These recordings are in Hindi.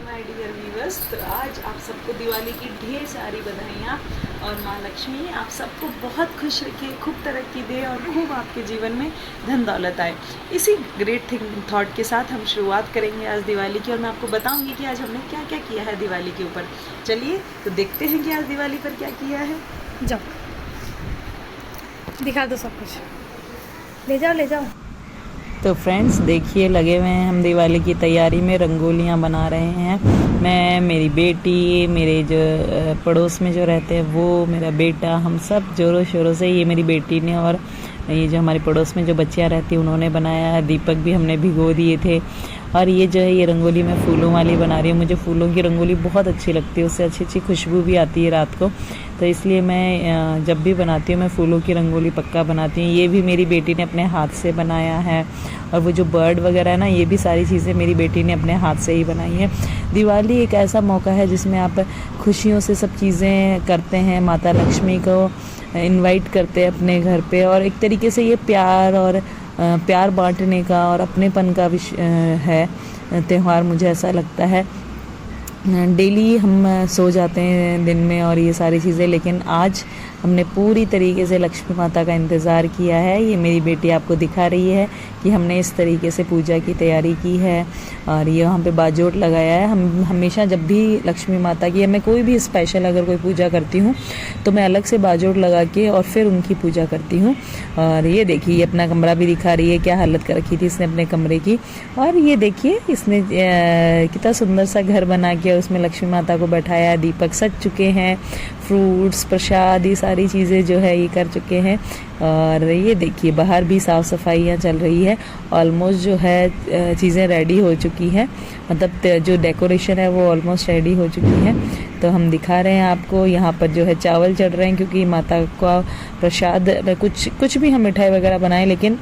My dear viewers. तो आज आप सबको दिवाली की ढेर सारी बधाइयाँ और माँ लक्ष्मी आप सबको बहुत खुश रखे, खूब तरक्की दे और खूब आपके जीवन में धन दौलत आए। इसी ग्रेट थिंग थॉट के साथ हम शुरुआत करेंगे आज दिवाली की और मैं आपको बताऊंगी कि आज हमने क्या क्या किया है दिवाली के ऊपर। चलिए तो देखते हैं कि आज दिवाली पर क्या किया है। जाओ दिखा दो सब कुछ, ले जाओ ले जाओ। तो फ्रेंड्स देखिए, लगे हुए हैं हम दिवाली की तैयारी में, रंगोलियाँ बना रहे हैं। मैं, मेरी बेटी, मेरे जो पड़ोस में जो रहते हैं वो, मेरा बेटा, हम सब जोरों शोरों से, ये मेरी बेटी ने और ये जो हमारे पड़ोस में जो बच्चियाँ रहती हैं उन्होंने बनाया। दीपक भी हमने भिगो दिए थे। और ये जो है ये रंगोली मैं फूलों वाली बना रही हूँ। मुझे फूलों की रंगोली बहुत अच्छी लगती है, उससे अच्छी अच्छी खुशबू भी आती है रात को। तो इसलिए मैं जब भी बनाती हूँ मैं फूलों की रंगोली पक्का बनाती हूँ। ये भी मेरी बेटी ने अपने हाथ से बनाया है। और वो जो बर्ड वगैरह है ना, ये भी सारी चीज़ें मेरी बेटी ने अपने हाथ से ही बनाई है। दिवाली एक ऐसा मौका है जिसमें आप खुशियों से सब चीज़ें करते हैं, माता लक्ष्मी को इनवाइट करते हैं अपने घर पे, और एक तरीके से ये प्यार और प्यार बांटने का और अपनेपन का है त्यौहार, मुझे ऐसा लगता है। डेली हम सो जाते हैं दिन में और ये सारी चीज़ें, लेकिन आज हमने पूरी तरीके से लक्ष्मी माता का इंतज़ार किया है। ये मेरी बेटी आपको दिखा रही है कि हमने इस तरीके से पूजा की तैयारी की है। और ये वहाँ पे बाजोट लगाया है। हम हमेशा जब भी लक्ष्मी माता की, मैं कोई भी स्पेशल अगर कोई पूजा करती हूँ तो मैं अलग से बाजोट लगा के और फिर उनकी पूजा करती हूँ। और ये देखिए, ये अपना कमरा भी दिखा रही है, क्या हालत कर रखी थी इसने अपने कमरे की। और ये देखिए इसने कितना सुंदर सा घर बना के उसमें लक्ष्मी माता को बैठाया। दीपक सज चुके हैं, फ्रूट्स, प्रसाद, ये सारी चीज़ें जो है ये कर चुके हैं। और ये देखिए बाहर भी साफ़ सफाइयाँ चल रही है। ऑलमोस्ट जो है चीज़ें रेडी हो चुकी हैं, मतलब जो डेकोरेशन है वो ऑलमोस्ट रेडी हो चुकी है। तो हम दिखा रहे हैं आपको। यहाँ पर जो है चावल चढ़ रहे हैं क्योंकि माता का प्रसाद, कुछ भी हम मिठाई वगैरह बनाएं लेकिन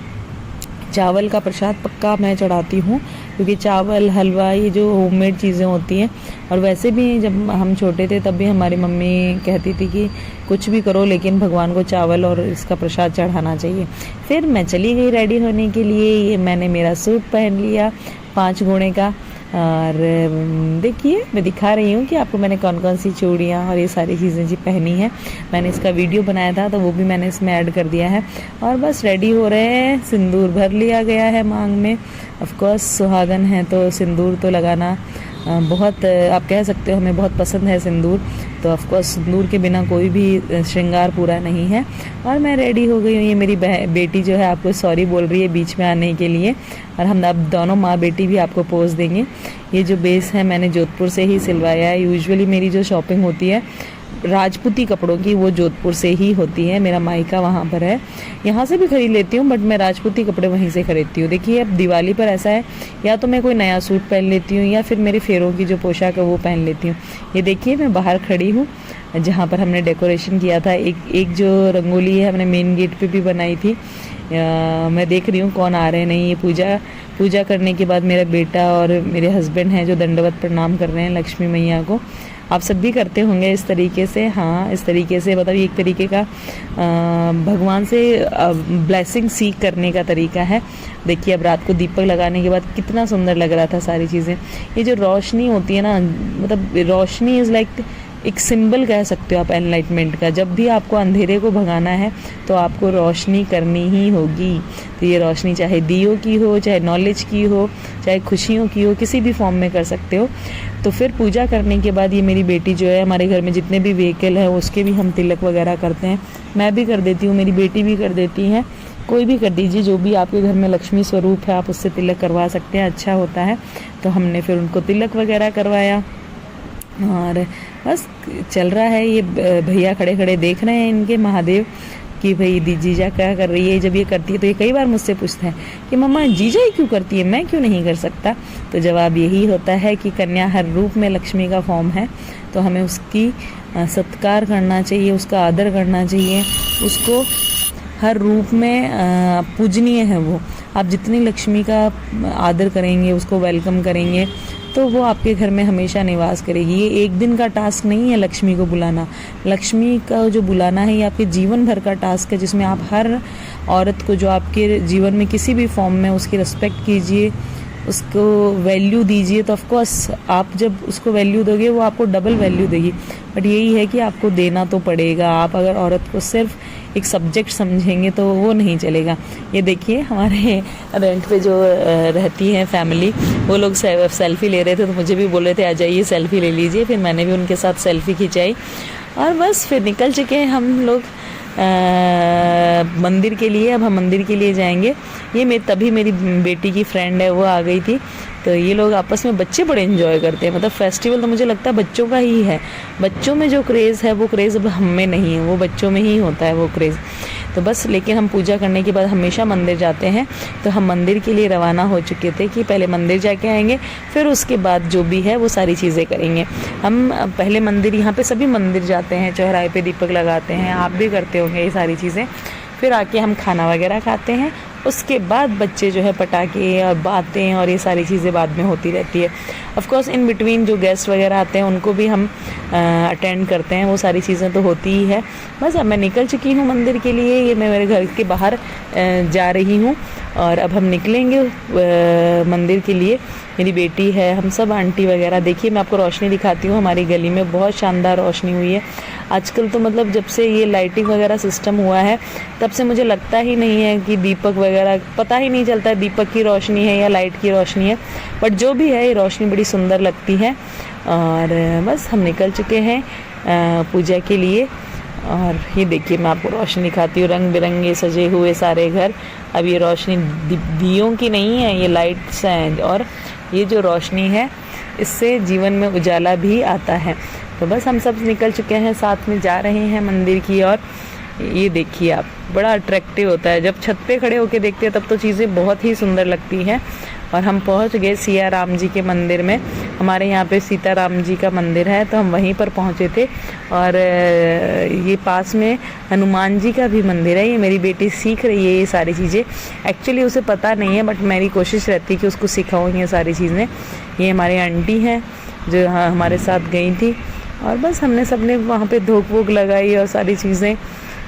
चावल का प्रसाद पक्का मैं चढ़ाती हूँ, क्योंकि चावल, हलवा, ये जो होममेड चीज़ें होती हैं। और वैसे भी जब हम छोटे थे तब भी हमारी मम्मी कहती थी कि कुछ भी करो लेकिन भगवान को चावल और इसका प्रसाद चढ़ाना चाहिए। फिर मैं चली गई रेडी होने के लिए। ये मैंने मेरा सूट पहन लिया 5 गुणे का। और देखिए मैं दिखा रही हूँ कि आपको मैंने कौन कौन सी चूड़ियाँ और ये सारी चीज़ें जी पहनी है। मैंने इसका वीडियो बनाया था तो वो भी मैंने इसमें ऐड कर दिया है। और बस रेडी हो रहे हैं। सिंदूर भर लिया गया है मांग में। ऑफ कोर्स सुहागन है तो सिंदूर तो लगाना बहुत, आप कह सकते हो हमें बहुत पसंद है सिंदूर। तो ऑफ कोर्स सिंदूर के बिना कोई भी श्रृंगार पूरा नहीं है। और मैं रेडी हो गई हूँ। ये मेरी बेटी जो है आपको सॉरी बोल रही है बीच में आने के लिए। और हम अब दोनों माँ बेटी भी आपको पोज देंगे। ये जो बेस है मैंने जोधपुर से ही सिलवाया है। यूजुअली मेरी जो शॉपिंग होती है राजपूती कपड़ों की वो जोधपुर से ही होती है। मेरा मायका वहाँ पर है, यहाँ से भी खरीद लेती हूँ बट मैं राजपूती कपड़े वहीं से खरीदती हूँ। देखिए अब दिवाली पर ऐसा है, या तो मैं कोई नया सूट पहन लेती हूँ या फिर मेरे फेरों की जो पोशाक है वो पहन लेती हूँ। ये देखिए मैं बाहर खड़ी हूँ जहाँ पर हमने डेकोरेशन किया था। एक जो रंगोली है हमने मेन गेट पे भी बनाई थी। मैं देख रही हूँ कौन आ रहे हैं। नहीं, ये पूजा करने के बाद मेरा बेटा और मेरे हस्बैंड हैं जो दंडवत प्रणाम कर रहे हैं लक्ष्मी मैया को। आप सब भी करते होंगे इस तरीके से। हाँ, इस तरीके से मतलब एक तरीके का भगवान से ब्लेसिंग सीख करने का तरीका है। देखिए अब रात को दीपक लगाने के बाद कितना सुंदर लग रहा था सारी चीज़ें। ये जो रोशनी होती है ना, मतलब रोशनी इज़ लाइक एक सिंबल कह सकते हो आप एनलाइटमेंट का। जब भी आपको अंधेरे को भगाना है तो आपको रोशनी करनी ही होगी। तो ये रोशनी चाहे दियों की हो, चाहे नॉलेज की हो, चाहे खुशियों की हो, किसी भी फॉर्म में कर सकते हो। तो फिर पूजा करने के बाद ये मेरी बेटी जो है, हमारे घर में जितने भी व्हीकल है उसके भी हम तिलक वगैरह करते हैं। मैं भी कर देती हूँ, मेरी बेटी भी कर देती है, कोई भी कर दीजिए। जो भी आपके घर में लक्ष्मी स्वरूप है आप उससे तिलक करवा सकते हैं, अच्छा होता है। तो हमने फिर उनको तिलक वगैरह करवाया और बस चल रहा है। ये भैया खड़े खड़े देख रहे हैं इनके महादेव कि भाई जीजा क्या कर रही है। जब ये करती है तो ये कई बार मुझसे पूछते हैं कि मम्मा जीजा ही क्यों करती है, मैं क्यों नहीं कर सकता। तो जवाब यही होता है कि कन्या हर रूप में लक्ष्मी का फॉर्म है, तो हमें उसकी सत्कार करना चाहिए, उसका आदर करना चाहिए। उसको हर रूप में पूजनीय है वो। आप जितनी लक्ष्मी का आदर करेंगे, उसको वेलकम करेंगे, तो वो आपके घर में हमेशा निवास करेगी। ये एक दिन का टास्क नहीं है लक्ष्मी को बुलाना। लक्ष्मी का जो बुलाना है ये आपके जीवन भर का टास्क है, जिसमें आप हर औरत को जो आपके जीवन में किसी भी फॉर्म में उसकी रिस्पेक्ट कीजिए, उसको वैल्यू दीजिए तो ऑफ कोर्स आप जब उसको वैल्यू दोगे वो आपको डबल वैल्यू देगी। बट यही है कि आपको देना तो पड़ेगा। आप अगर औरत को सिर्फ एक सब्जेक्ट समझेंगे तो वो नहीं चलेगा। ये देखिए हमारे रेंट पे जो रहती है फैमिली, वो लोग सेल्फी ले रहे थे तो मुझे भी बोल रहे थे आ जाइए सेल्फी ले लीजिए। फिर मैंने भी उनके साथ सेल्फी खिंचाई और बस फिर निकल चुके हैं हम लोग मंदिर के लिए। अब हम मंदिर के लिए जाएंगे। ये तभी मेरी बेटी की फ्रेंड है वो आ गई थी, तो ये लोग आपस में, बच्चे बड़े एंजॉय करते हैं। मतलब फेस्टिवल तो मुझे लगता है बच्चों का ही है। बच्चों में जो क्रेज़ है वो क्रेज़ अब हम में नहीं है, वो बच्चों में ही होता है वो क्रेज़। तो बस, लेकिन हम पूजा करने के बाद हमेशा मंदिर जाते हैं। तो हम मंदिर के लिए रवाना हो चुके थे कि पहले मंदिर जाके आएंगे, फिर उसके बाद जो भी है वो सारी चीज़ें करेंगे। हम पहले मंदिर, यहाँ पे सभी मंदिर जाते हैं, चौराहे पे दीपक लगाते हैं, आप भी करते होंगे ये सारी चीज़ें। फिर आके हम खाना वगैरह खाते हैं। उसके बाद बच्चे जो है पटाखे और बातें और ये सारी चीज़ें बाद में होती रहती है। ऑफ कोर्स इन बिटवीन जो गेस्ट वगैरह आते हैं उनको भी हम अटेंड करते हैं, वो सारी चीज़ें तो होती ही है। बस अब मैं निकल चुकी हूँ मंदिर के लिए। ये मैं मेरे घर के बाहर जा रही हूँ और अब हम निकलेंगे मंदिर के लिए। मेरी बेटी है, हम सब आंटी वगैरह। देखिए मैं आपको रोशनी दिखाती हूँ, हमारी गली में बहुत शानदार रोशनी हुई है आजकल। तो मतलब जब से ये लाइटिंग वगैरह सिस्टम हुआ है तब से मुझे लगता ही नहीं है कि दीपक वगैरह, पता ही नहीं चलता है दीपक की रोशनी है या लाइट की रोशनी है। बट जो भी है ये रोशनी बड़ी सुंदर लगती है। और बस हम निकल चुके हैं पूजा के लिए। और ये देखिए मैं आपको रोशनी दिखाती हूँ, रंग बिरंगे सजे हुए सारे घर। अब ये रोशनी दियों की नहीं है, ये लाइट्स हैं। और ये जो रोशनी है इससे जीवन में उजाला भी आता है। तो बस हम सब निकल चुके हैं, साथ में जा रहे हैं मंदिर की ओर। ये देखिए आप, बड़ा अट्रैक्टिव होता है जब छत पे खड़े होके देखते हैं, तब तो चीज़ें बहुत ही सुंदर लगती हैं। और हम पहुंच गए सिया राम जी के मंदिर में। हमारे यहाँ पे सीता राम जी का मंदिर है, तो हम वहीं पर पहुँचे थे। और ये पास में हनुमान जी का भी मंदिर है। ये मेरी बेटी सीख रही है ये सारी चीज़ें। एक्चुअली उसे पता नहीं है, बट मेरी कोशिश रहती है कि उसको सिखाऊँ ये सारी चीज़ें। ये हमारे आंटी हैं जो हमारे साथ गई थी। और बस हमने सबने वहाँ पे धूप वूप लगाई और सारी चीज़ें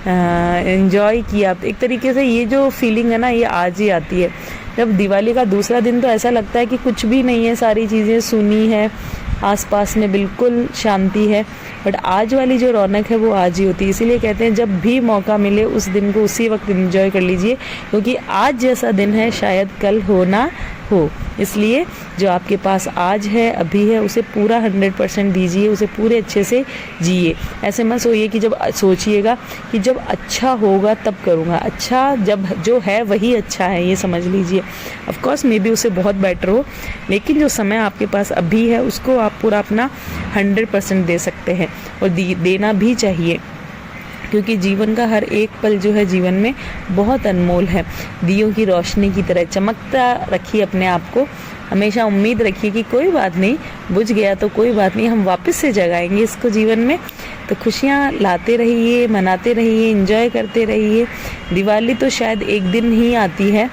एंजॉय किया। एक तरीके से ये जो फीलिंग है ना, ये आज ही आती है। जब दिवाली का दूसरा दिन तो ऐसा लगता है कि कुछ भी नहीं है, सारी चीज़ें सुनी है, आसपास में बिल्कुल शांति है। बट आज वाली जो रौनक है वो आज ही होती है। इसीलिए कहते हैं जब भी मौका मिले उस दिन को उसी वक्त एंजॉय कर लीजिए, क्योंकि आज जैसा दिन है शायद कल हो ना हो। इसलिए जो आपके पास आज है, अभी है, उसे पूरा 100% दीजिए, उसे पूरे अच्छे से जिए। ऐसे मत सोइए कि जब सोचिएगा कि जब अच्छा होगा तब करूँगा। अच्छा जब जो है वही अच्छा है, ये समझ लीजिए। ऑफ कोर्स मे बी उसे बहुत बेटर हो, लेकिन जो समय आपके पास अभी है उसको आप पूरा अपना 100% दे सकते हैं और देना भी चाहिए, क्योंकि जीवन का हर एक पल जो है जीवन में बहुत अनमोल है। दियों की रोशनी की तरह चमकता रखिए अपने आप को। हमेशा उम्मीद रखिए कि कोई बात नहीं, बुझ गया तो कोई बात नहीं, हम वापस से जगाएंगे इसको जीवन में। तो खुशियाँ लाते रहिए, मनाते रहिए, एंजॉय करते रहिए। दिवाली तो शायद एक दिन ही आती है,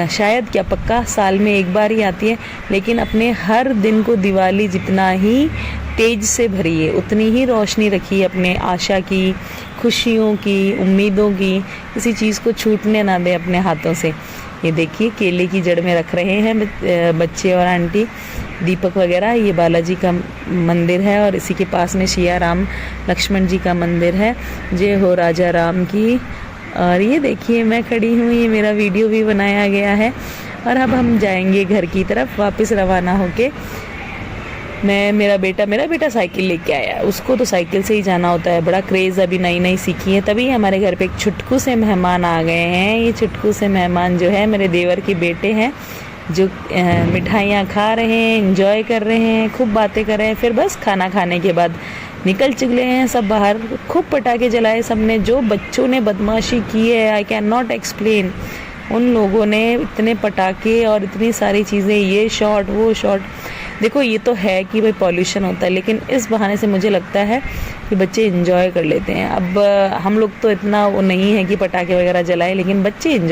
शायद क्या पक्का साल में एक बार ही आती है, लेकिन अपने हर दिन को दिवाली जितना ही तेज से भरिए, उतनी ही रोशनी रखिए अपने आशा की, खुशियों की, उम्मीदों की। किसी चीज़ को छूटने ना दें अपने हाथों से। ये देखिए केले की जड़ में रख रहे हैं बच्चे और आंटी दीपक वगैरह। ये बालाजी का मंदिर है और इसी के पास में सिया राम लक्ष्मण जी का मंदिर है। जय हो राजा राम की। और ये देखिए मैं खड़ी हूँ, ये मेरा वीडियो भी बनाया गया है। और अब हम जाएंगे घर की तरफ वापस रवाना होके। मेरा बेटा साइकिल लेके आया, उसको तो साइकिल से ही जाना होता है। बड़ा क्रेज़, अभी नई नई सीखी है। तभी हमारे घर पे एक छुटकू से मेहमान आ गए हैं। ये छुटकू से मेहमान जो है मेरे देवर के बेटे हैं, जो मिठाइयाँ खा रहे हैं, एंजॉय कर रहे हैं, खूब बातें कर रहे हैं। फिर बस खाना खाने के बाद निकल चुके हैं सब बाहर। खूब पटाखे जलाए सबने। जो बच्चों ने बदमाशी की है, आई कैन नॉट एक्सप्लेन। उन लोगों ने इतने पटाखे और इतनी सारी चीज़ें, ये शॉट वो शॉट। देखो ये तो है कि भाई पॉल्यूशन होता है, लेकिन इस बहाने से मुझे लगता है कि बच्चे एंजॉय कर लेते हैं। अब हम लोग तो इतना वो नहीं है कि पटाखे वगैरह जलाए, लेकिन बच्चे एंजॉय